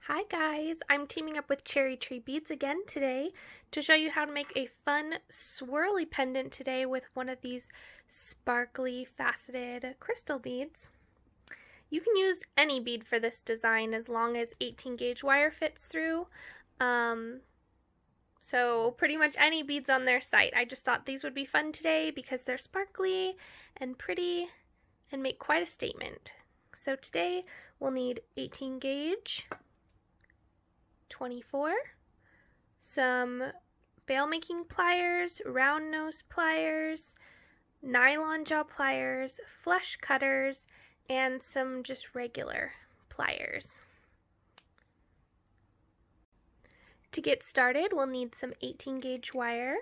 Hi guys, I'm teaming up with Cherry Tree Beads again today to show you how to make a fun swirly pendant today with one of these sparkly faceted crystal beads. You can use any bead for this design as long as 18 gauge wire fits through. So pretty much any beads on their site. I just thought these would be fun today because they're sparkly and pretty and make quite a statement. So today we'll need 18 gauge, 24, some bail making pliers, round nose pliers, nylon jaw pliers, flush cutters, and some just regular pliers. To get started, we'll need some 18 gauge wire.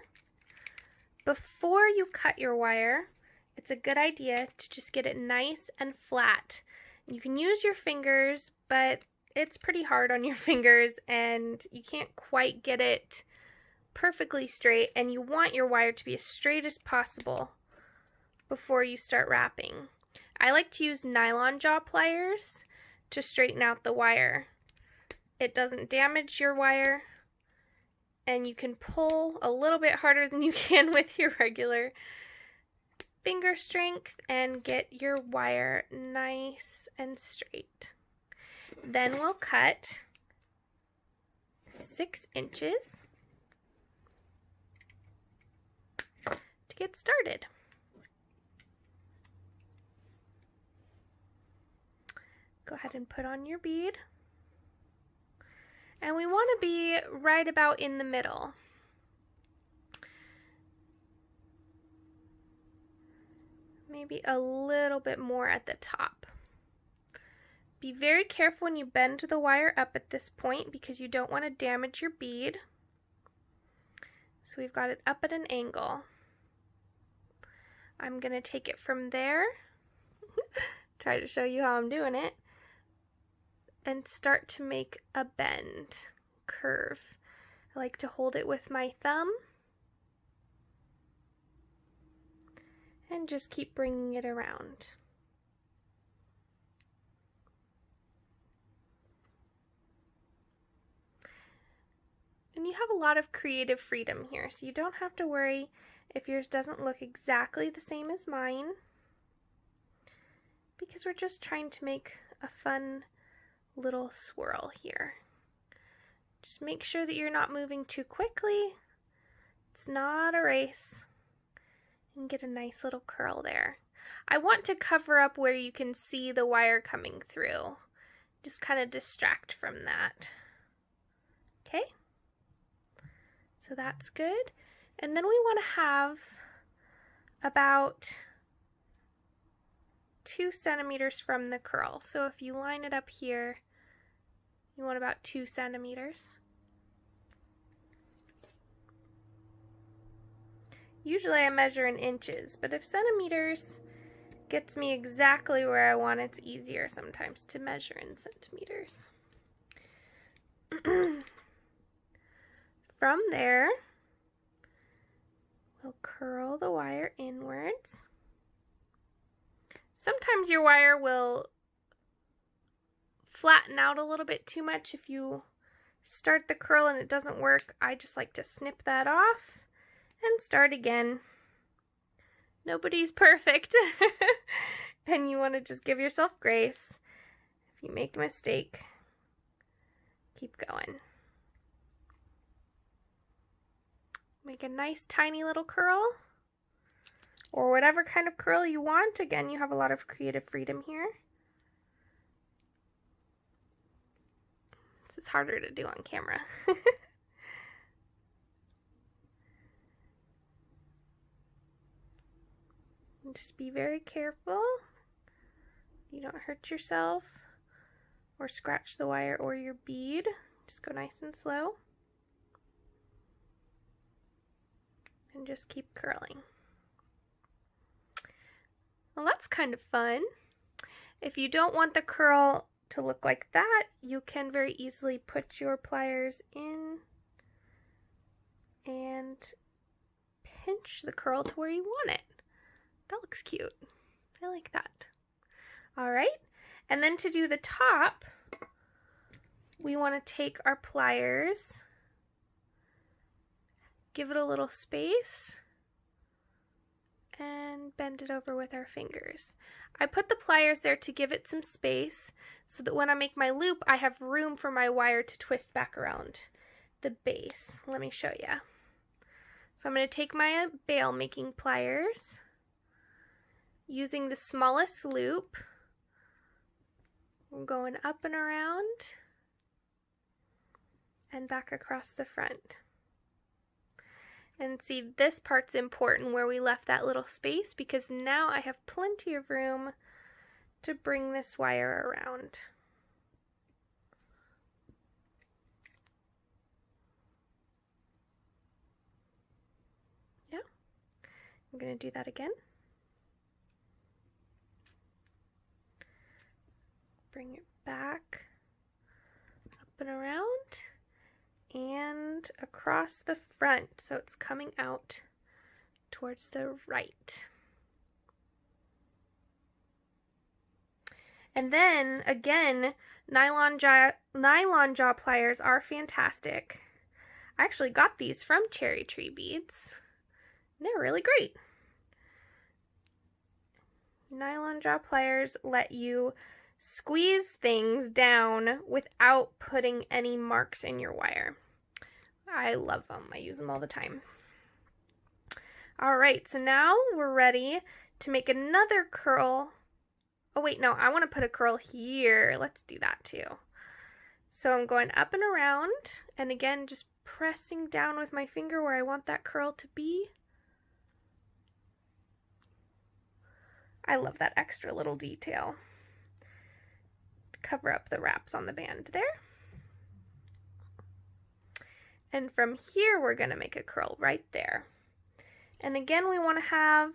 Before you cut your wire, it's a good idea to just get it nice and flat. You can use your fingers, but it's pretty hard on your fingers and you can't quite get it perfectly straight, and you want your wire to be as straight as possible before you start wrapping. I like to use nylon jaw pliers to straighten out the wire. It doesn't damage your wire and you can pull a little bit harder than you can with your regular finger strength and get your wire nice and straight. Then we'll cut 6 inches to get started. Go ahead and put on your bead. And we want to be right about in the middle. Maybe a little bit more at the top. Be very careful when you bend the wire up at this point because you don't want to damage your bead. So we've got it up at an angle. I'm going to take it from there, try to show you how I'm doing it, and start to make a bend curve. I like to hold it with my thumb and just keep bringing it around. And you have a lot of creative freedom here, so you don't have to worry if yours doesn't look exactly the same as mine, because we're just trying to make a fun little swirl here. Just make sure that you're not moving too quickly. It's not a race. And get a nice little curl there. I want to cover up where you can see the wire coming through. Just kind of distract from that. Okay? So that's good. And then we want to have about 2 centimeters from the curl. So if you line it up here, you want about 2 centimeters. Usually I measure in inches, but if centimeters gets me exactly where I want, it's easier sometimes to measure in centimeters. From there, we'll curl the wire inwards. Sometimes your wire will flatten out a little bit too much if you start the curl and it doesn't work. I just like to snip that off and start again. Nobody's perfect. And you want to just give yourself grace. If you make a mistake, keep going. Make a nice tiny little curl, or whatever kind of curl you want. Again, you have a lot of creative freedom here. This is harder to do on camera. Just be very careful you don't hurt yourself or scratch the wire or your bead. Just go nice and slow and just keep curling. Well, that's kind of fun. If you don't want the curl to look like that, you can very easily put your pliers in and pinch the curl to where you want it. That looks cute. I like that. All right, and then to do the top, we want to take our pliers, give it a little space, and bend it over with our fingers. I put the pliers there to give it some space so that when I make my loop, I have room for my wire to twist back around the base. Let me show you. So I'm going to take my bail making pliers, using the smallest loop. I'm going up and around and back across the front. And see, this part's important where we left that little space, because now I have plenty of room to bring this wire around. Yeah, I'm going to do that again. Bring it back, up and around, and across the front, so it's coming out towards the right. And then again, nylon jaw pliers are fantastic. I actually got these from Cherry Tree Beads. They're really great. Nylon jaw pliers let you squeeze things down without putting any marks in your wire. I love them. I use them all the time. All right, so now we're ready to make another curl. Oh wait, no, I want to put a curl here. Let's do that too. So I'm going up and around, and again, just pressing down with my finger where I want that curl to be. I love that extra little detail. Cover up the wraps on the band there. And from here, we're going to make a curl right there. And again, we want to have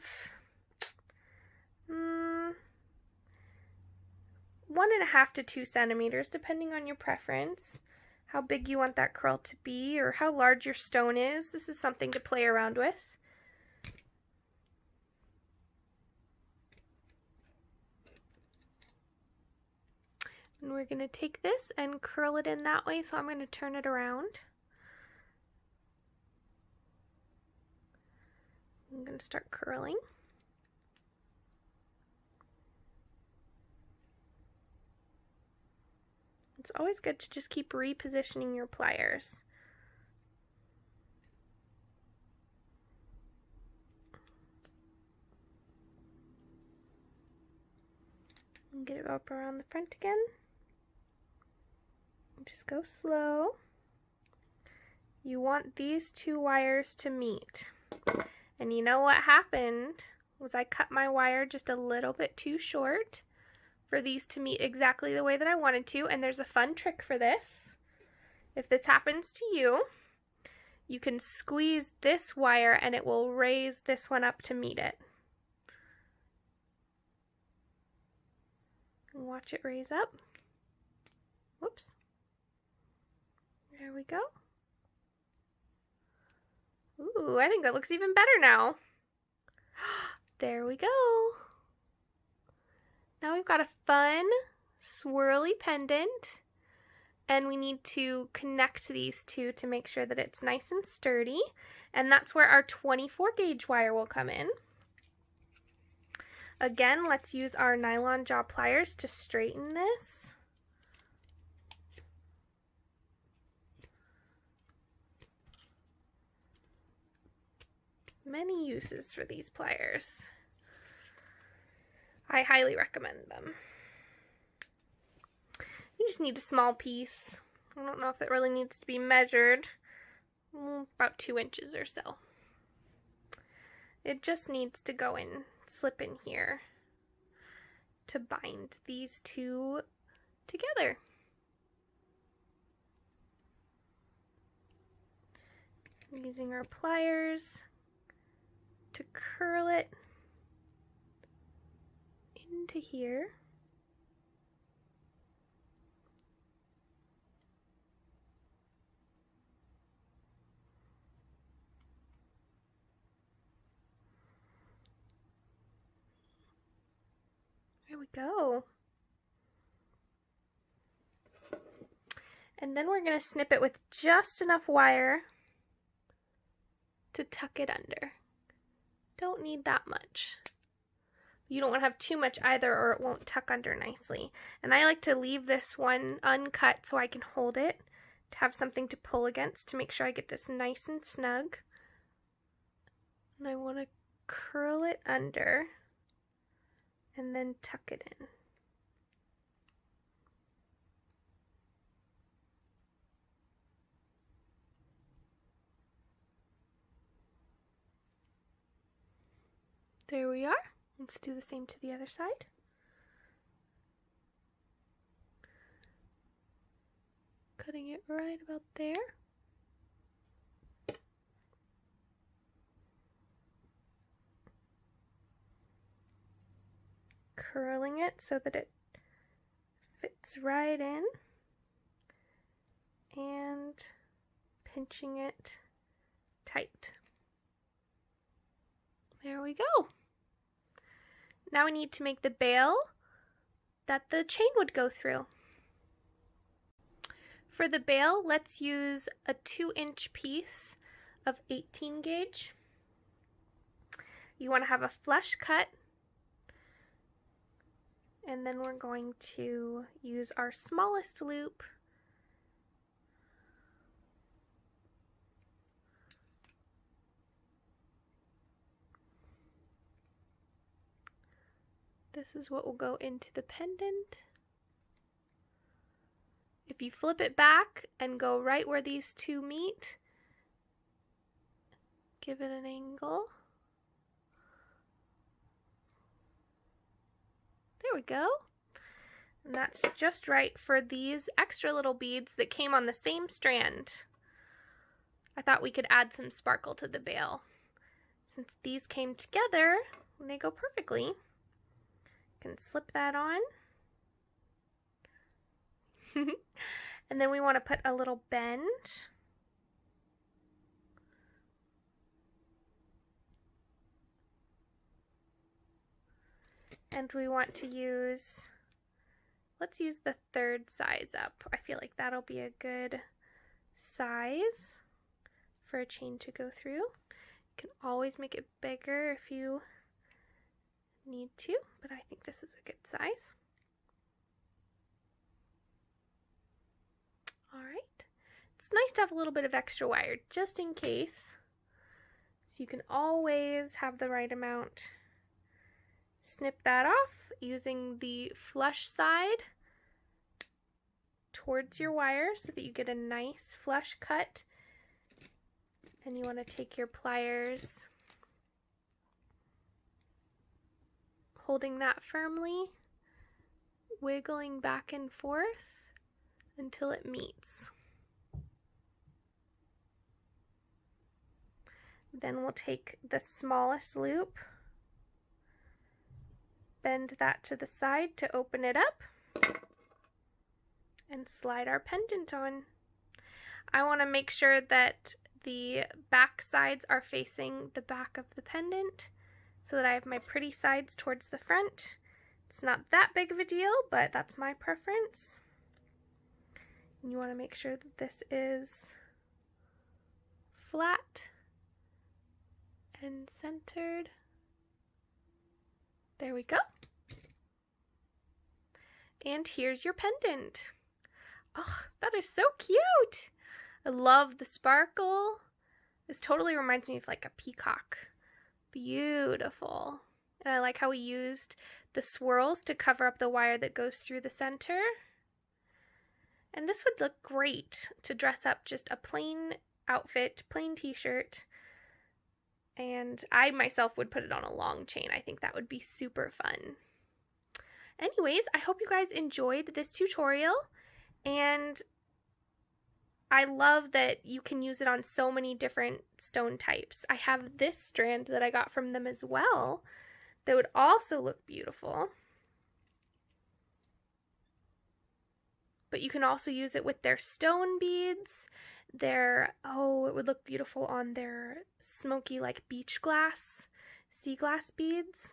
1.5 to 2 centimeters, depending on your preference, how big you want that curl to be, or how large your stone is. This is something to play around with. And we're going to take this and curl it in that way, so I'm going to turn it around. I'm going to start curling. It's always good to just keep repositioning your pliers. And get it up around the front again. Just go slow. You want these two wires to meet. And you know what happened was I cut my wire just a little bit too short for these to meet exactly the way that I wanted to. And there's a fun trick for this. If this happens to you, you can squeeze this wire and it will raise this one up to meet it. And watch it raise up. Whoops. There we go. Ooh, I think that looks even better now. There we go. Now we've got a fun, swirly pendant, and we need to connect these two to make sure that it's nice and sturdy, and that's where our 24 gauge wire will come in. Again, let's use our nylon jaw pliers to straighten this. Many uses for these pliers. I highly recommend them. You just need a small piece. I don't know if it really needs to be measured. About 2 inches or so. It just needs to go in, slip in here to bind these two together. Using our pliers to curl it into here. There we go. And then we're going to snip it with just enough wire to tuck it under. Don't need that much. You don't want to have too much either, or it won't tuck under nicely. And I like to leave this one uncut so I can hold it, to have something to pull against to make sure I get this nice and snug. And I want to curl it under and then tuck it in. There we are. Let's do the same to the other side. Cutting it right about there. Curling it so that it fits right in. And pinching it tight. There we go. Now we need to make the bail that the chain would go through. For the bail, let's use a 2-inch piece of 18 gauge. You want to have a flush cut, and then we're going to use our smallest loop . This is what will go into the pendant. If you flip it back and go right where these two meet, give it an angle. There we go. And that's just right for these extra little beads that came on the same strand. I thought we could add some sparkle to the bail. Since these came together, they go perfectly. Can slip that on. And then we want to put a little bend. And we want to use, let's use the 3rd size up. I feel like that'll be a good size for a chain to go through. You can always make it bigger if you need to, but I think this is a good size. Alright, it's nice to have a little bit of extra wire just in case, so you can always have the right amount. Snip that off using the flush side towards your wire so that you get a nice flush cut. And you want to take your pliers, holding that firmly, wiggling back and forth until it meets. Then we'll take the smallest loop, bend that to the side to open it up, and slide our pendant on. I want to make sure that the back sides are facing the back of the pendant so that I have my pretty sides towards the front. It's not that big of a deal, but that's my preference. And you want to make sure that this is flat and centered. There we go. And here's your pendant. Oh, that is so cute. I love the sparkle. This totally reminds me of like a peacock. Beautiful. And I like how we used the swirls to cover up the wire that goes through the center. And this would look great to dress up just a plain outfit, plain t-shirt. And I myself would put it on a long chain. I think that would be super fun. Anyways, I hope you guys enjoyed this tutorial, and I love that you can use it on so many different stone types. I have this strand that I got from them as well that would also look beautiful. But you can also use it with their stone beads. Oh, it would look beautiful on their smoky like beach glass, sea glass beads.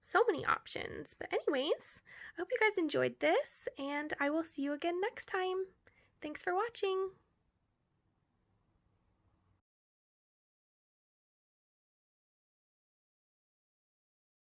So many options. But anyways, I hope you guys enjoyed this, and I will see you again next time. Thanks for watching!